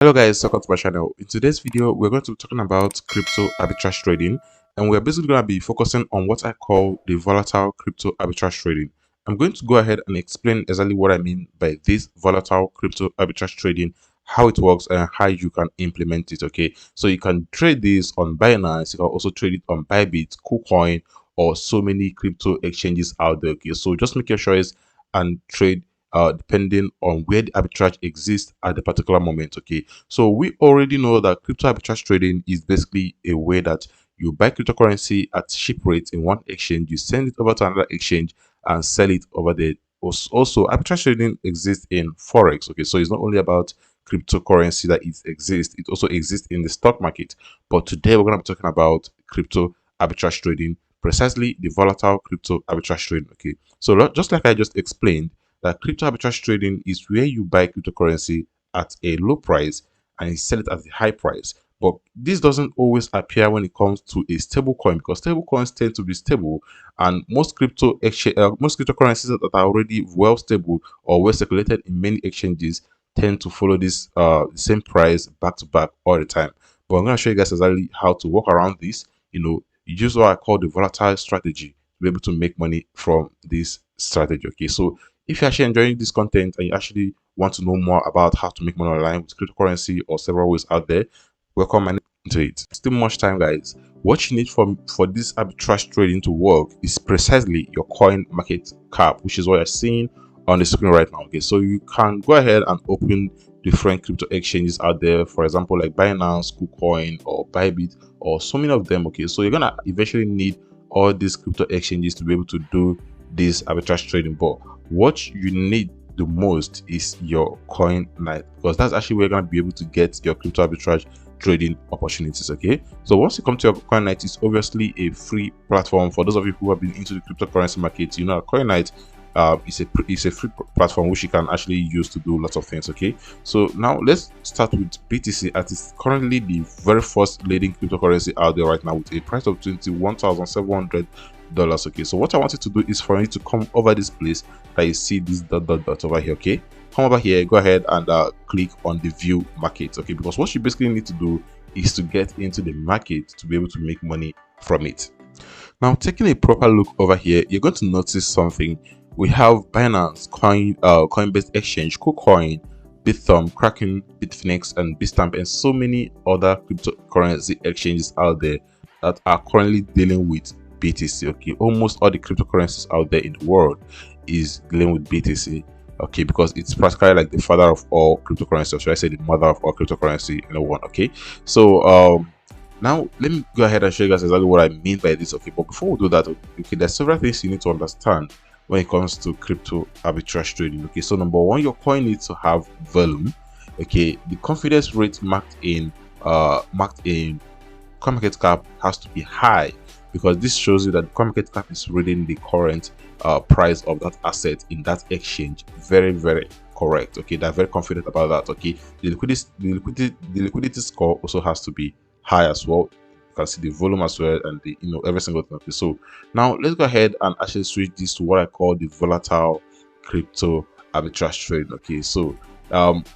Hello guys, welcome to my channel. In today's video, we're going to be talking about crypto arbitrage trading, and we're basically going to be focusing on what I call the volatile crypto arbitrage trading. I'm going to go ahead and explain exactly what I mean by this volatile crypto arbitrage trading, how it works, and how you can implement it. Okay, so you can trade this on Binance, you can also trade it on Bybit, KuCoin, or so many crypto exchanges out there. Okay, so just make your choice and trade depending on where the arbitrage exists at the particular moment. Okay, so we already know that crypto arbitrage trading is basically a way that you buy cryptocurrency at cheap rates in one exchange, you send it over to another exchange and sell it over there. Also, arbitrage trading exists in forex. Okay, so it's not only about cryptocurrency that it exists, it also exists in the stock market. But today we're going to be talking about crypto arbitrage trading, precisely the volatile crypto arbitrage trading. Okay, so just like I just explained, that crypto arbitrage trading is where you buy cryptocurrency at a low price and you sell it at a high price. But this doesn't always appear when it comes to a stable coin, because stable coins tend to be stable, and most most cryptocurrencies that are already well stable or well circulated in many exchanges tend to follow this same price back to back all the time. But I'm going to show you guys exactly how to work around this. Use what I call the volatile strategy to be able to make money from this strategy. Okay, so if you're actually enjoying this content and you actually want to know more about how to make money online with cryptocurrency or several ways out there, welcome into it. Still much time, guys. What you need for this arbitrage trading to work is precisely your coin market cap, which is what you're seeing on the screen right now. Okay, so you can go ahead and open different crypto exchanges out there, for example, like Binance, KuCoin, or Bybit, or so many of them. Okay, so you're gonna eventually need all these crypto exchanges to be able to do this arbitrage trading. But what you need the most is your coin night, because that's actually where you're going to be able to get your crypto arbitrage trading opportunities. Okay, so once you come to your coin night, it's obviously a free platform. For those of you who have been into the cryptocurrency market, you know, coin night is a free platform which you can actually use to do lots of things. Okay, so now let's start with BTC, as it's currently the very first leading cryptocurrency out there right now with a price of $21,700. Okay, so what I want you to do is for you to come over this place that you see this dot over here. Okay, come over here, go ahead and click on the view market. Okay, because what you basically need to do is to get into the market to be able to make money from it. Now, taking a proper look over here, you're going to notice something. We have Binance, Coinbase Exchange, KuCoin, Bithumb, Kraken, Bitfinex, and Bitstamp, and so many other cryptocurrency exchanges out there that are currently dealing with BTC. Okay, almost all the cryptocurrencies out there in the world is dealing with BTC. Okay, because it's practically like the father of all cryptocurrency, or should I say the mother of all cryptocurrency in one. Okay, so now let me go ahead and show you guys exactly what I mean by this. Okay, but before we do that, okay, there's several things you need to understand when it comes to crypto arbitrage trading. Okay, so number one, your coin needs to have volume. Okay, the confidence rate marked in coin market cap has to be high, because this shows you that the coin market cap is reading the current price of that asset in that exchange. Very correct. Okay, they're very confident about that. Okay, the liquidity score also has to be high as well. You can see the volume as well, and the every single thing. Okay, so now let's go ahead and actually switch this to what I call the volatile crypto arbitrage trade. Okay, so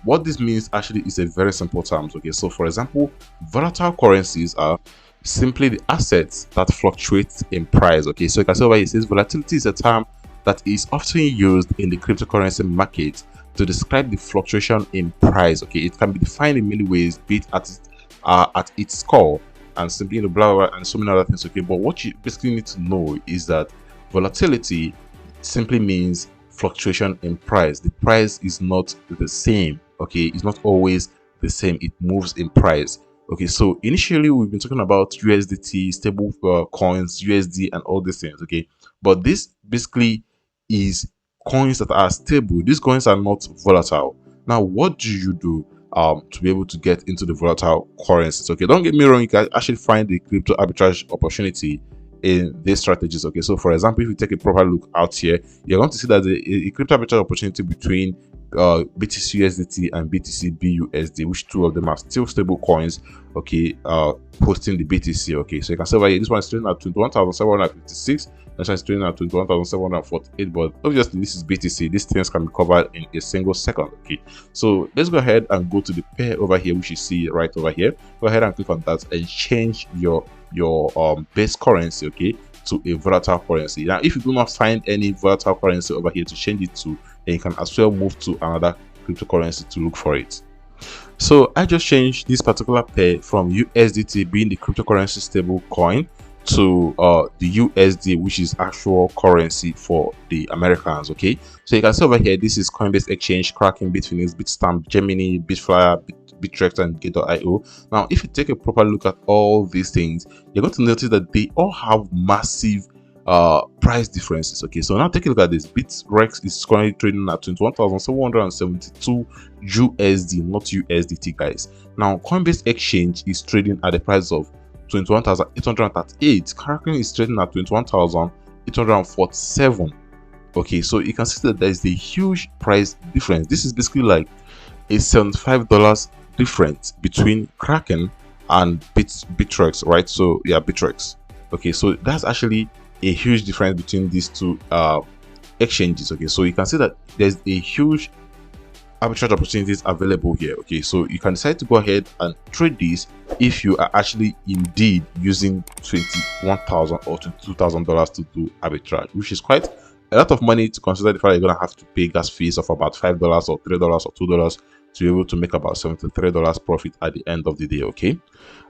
what this means actually is a very simple terms. Okay, so for example, volatile currencies are simply the assets that fluctuate in price. Okay, so you can see over here it says volatility is a term that is often used in the cryptocurrency market to describe the fluctuation in price. Okay, it can be defined in many ways, be it at its core and simply blah, blah blah and so many other things. Okay, but what you basically need to know is that volatility simply means fluctuation in price. The price is not the same. Okay, it's not always the same, it moves in price. Okay, so initially we've been talking about USDT, stable coins, USD, and all these things. Okay, but this basically is coins that are stable. These coins are not volatile. Now, what do you do to be able to get into the volatile currencies? Okay, don't get me wrong, you can actually find the crypto arbitrage opportunity in these strategies. Okay, so for example, if you take a proper look out here, you're going to see that a crypto arbitrage opportunity between BTC USDT and BTC BUSD, which two of them are still stable coins, okay, posting the BTC. Okay, so you can see over here, this one is trading at 21,756, this one is trading at 21,748, but obviously this is BTC. These things can be covered in a single second. Okay, so let's go ahead and go to the pair over here, which you see right over here. Go ahead and click on that and change your base currency, okay, to a volatile currency. Now if you do not find any volatile currency over here to change it to, then you can as well move to another cryptocurrency to look for it. So I just changed this particular pair from USDT being the cryptocurrency stable coin to the USD, which is actual currency for the Americans. Okay, so you can see over here, this is Coinbase Exchange, Kraken, Bitfinex, Bitstamp, Gemini, Bitflyer, Bittrex, and Gate.io. Now if you take a proper look at all these things, you're going to notice that they all have massive price differences. Okay, so now take a look at this. Bittrex is currently trading at 21,772 USD, not USDT, guys. Now Coinbase Exchange is trading at the price of 21,838. Kraken is trading at 21,847. okay, so you can see that there is a huge price difference. This is basically like a $75 difference between Kraken and Bittrex, right? So yeah, Bittrex. Okay, so that's actually a huge difference between these two exchanges. Okay, so you can see that there's a huge arbitrage opportunities available here. Okay, so you can decide to go ahead and trade these if you are actually indeed using $21,000 or $22,000 to do arbitrage, which is quite a lot of money to consider the fact you're gonna have to pay gas fees of about $5 or $3 or $2 to be able to make about $73 profit at the end of the day. Okay,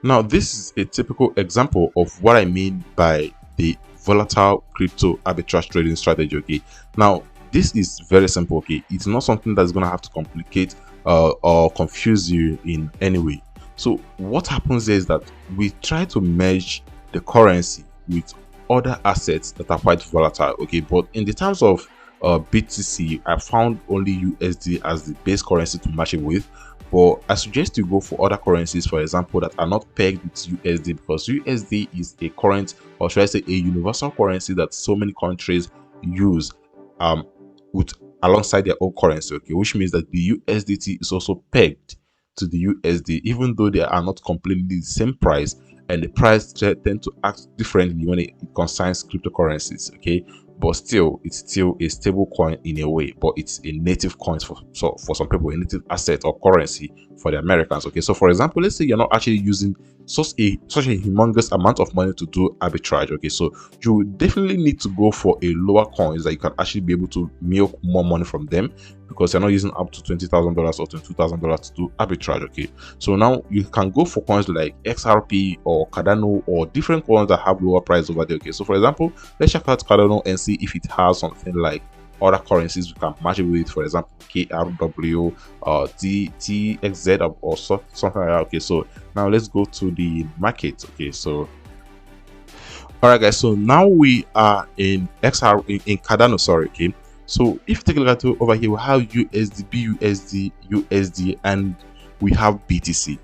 now this is a typical example of what I mean by the volatile crypto arbitrage trading strategy. Okay, now this is very simple. Okay, it's not something that's going to have to complicate or confuse you in any way. So what happens is that we try to merge the currency with other assets that are quite volatile. Okay, but in the terms of BTC, I found only USD as the base currency to match it with, but I suggest you go for other currencies, for example, that are not pegged with USD, because USD is a current, or should I say a universal currency that so many countries use alongside their own currency. Okay, which means that the USDT is also pegged to the USD, even though they are not completely the same price, and the price tend to act differently when it concerns cryptocurrencies. Okay, but still, it's still a stable coin in a way, but it's a native coin for some people, a native asset or currency for the Americans. Okay, so for example, let's say you're not actually using such a humongous amount of money to do arbitrage. Okay, so you would definitely need to go for a lower coins that you can actually be able to milk more money from them, because you're not using up to $20,000 or $22,000 to do arbitrage. Okay, so now you can go for coins like XRP or Cardano or different coins that have lower price over there. Okay, so for example, let's check out Cardano and see if it has something like other currencies we can match it with, for example KRW, TXZ or something like that. Okay, so now let's go to the market. Okay, so all right guys, so now we are in in Cardano, sorry. Okay, so if you take a look at it over here, we have USD, BUSD, USD, and we have BTC.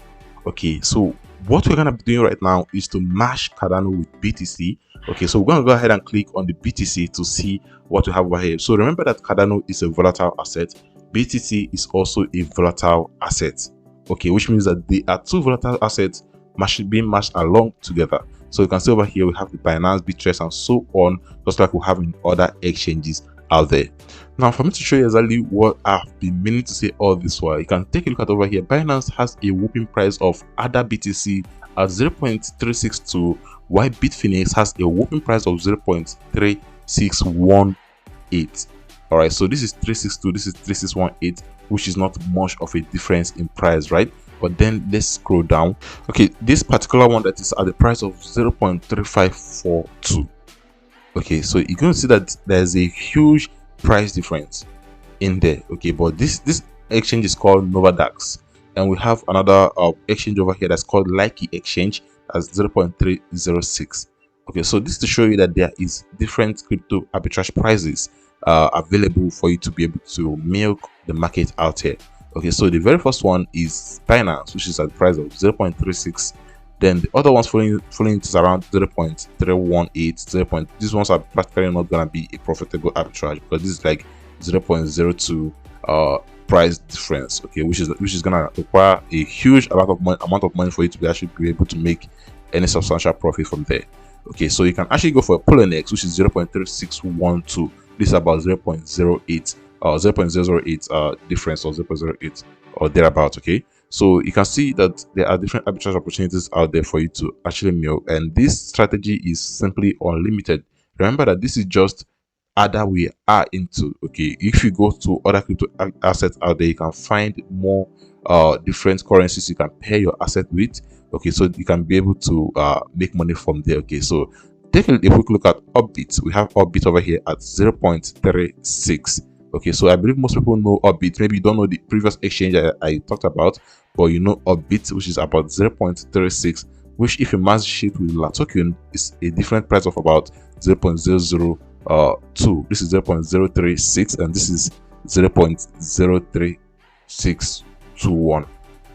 Okay, so what we're gonna be doing right now is to mash Cardano with BTC. Okay, so we're gonna go ahead and click on the BTC to see what we have over here. So remember that Cardano is a volatile asset, BTC is also a volatile asset. Okay, which means that they are two volatile assets being mashed along together. So you can see over here we have the Binance, Bittrex, and so on, just like we have in other exchanges out there. Now for me to show you exactly what I've been meaning to say all this while, you can take a look at over here. Binance has a whopping price of ADA BTC at 0.362, while Bitfinex has a whopping price of 0.3618. all right, so this is 362, this is 3618, which is not much of a difference in price, right? But then let's scroll down. Okay, this particular one that is at the price of 0.3542. okay, so you're going to see that there's a huge price difference in there. Okay, but this exchange is called Novadax, and we have another exchange over here that's called Likey Exchange, as 0.306. okay, so this to show you that there is different crypto arbitrage prices available for you to be able to milk the market out here. Okay, so the very first one is Binance, which is at the price of 0.36 Then the other ones following it is around 0.318, 0. These ones are practically not gonna be a profitable arbitrage because this is like 0.02 price difference, okay, which is gonna require a huge amount of money for you to actually be able to make any substantial profit from there. Okay, so you can actually go for a pull index, which is 0.3612. This is about 0.08 difference, or 0.08 or thereabout. Okay, so you can see that there are different arbitrage opportunities out there for you to actually milk, and this strategy is simply unlimited. Remember that this is just other we are into. Okay, if you go to other crypto assets out there, you can find more different currencies you can pair your asset with. Okay, so you can be able to make money from there. Okay, so take a quick look at Orbit. We have Orbit over here at 0.36. Okay, so I believe most people know Orbit. Maybe you don't know the previous exchange I talked about, but you know Orbit, which is about 0.36, which if you match it with La token is a different price of about 0.002. This is 0.036 and this is 0.03621.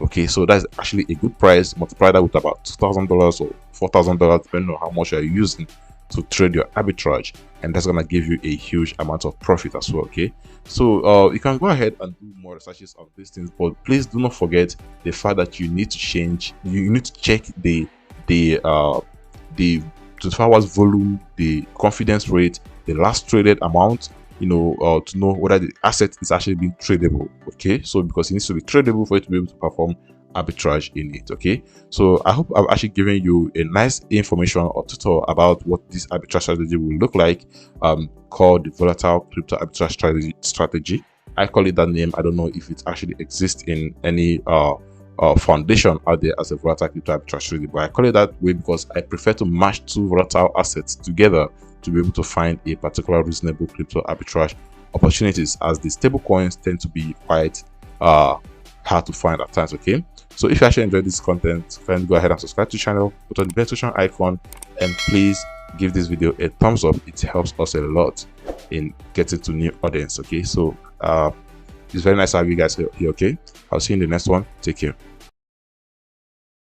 Okay, so that's actually a good price. Multiply that with about $2,000 or $4,000, depending on how much you're using to trade your arbitrage, and that's gonna give you a huge amount of profit as well. Okay, so you can go ahead and do more researches of these things, but please do not forget the fact that you need to check the 24 hours volume, the confidence rate, the last traded amount, to know whether the asset is actually being tradable. Okay, so because it needs to be tradable for you to be able to perform arbitrage in it. Okay, so I hope I've actually given you a nice information or tutorial about what this arbitrage strategy will look like, called the volatile crypto arbitrage strategy. I call it that name. I don't know if it actually exists in any foundation out there as a volatile crypto arbitrage strategy, but I call it that way because I prefer to match two volatile assets together to be able to find a particular reasonable crypto arbitrage opportunities, as the stable coins tend to be quite hard to find at times. Okay, so if you actually enjoyed this content, then go ahead and subscribe to the channel, put on the notification icon, and please give this video a thumbs up. It helps us a lot in getting to new audience. Okay, so it's very nice to have you guys here. Okay, I'll see you in the next one. Take care.